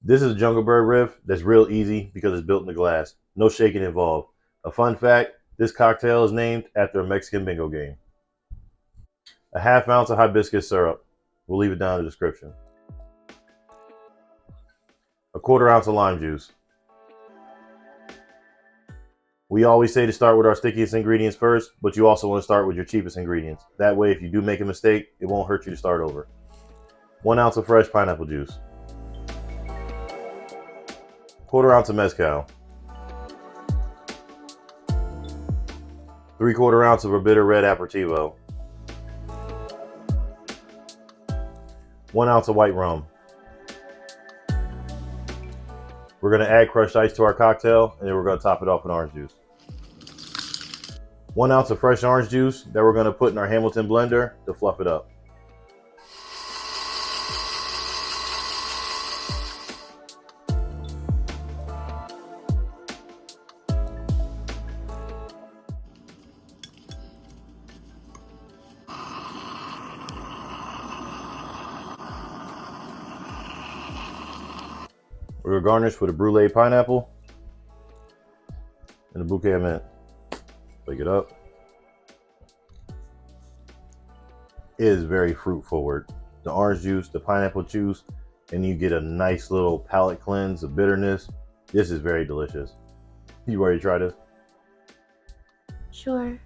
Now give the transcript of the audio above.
This is a Jungle Bird riff that's real easy because it's built in the glass. No shaking involved. A fun fact, this cocktail is named after a Mexican bingo game. A half ounce of hibiscus syrup. We'll leave it down in the description. A quarter ounce of lime juice. We always say to start with our stickiest ingredients first, but you also want to start with your cheapest ingredients. That way, if you do make a mistake, it won't hurt you to start over. 1 ounce of fresh pineapple juice. Quarter ounce of mezcal. 3/4 ounce of a bitter red aperitivo. 1 ounce of white rum. We're going to add crushed ice to our cocktail, and then we're going to top it off with orange juice. 1 ounce of fresh orange juice that we're going to put in our Hamilton blender to fluff it up. We're going to garnish with a brûlée pineapple and a bouquet of mint. Pick it up. It is very fruit forward. The orange juice, the pineapple juice, and you get a nice little palate cleanse of bitterness. This is very delicious. You ready to try this? Sure.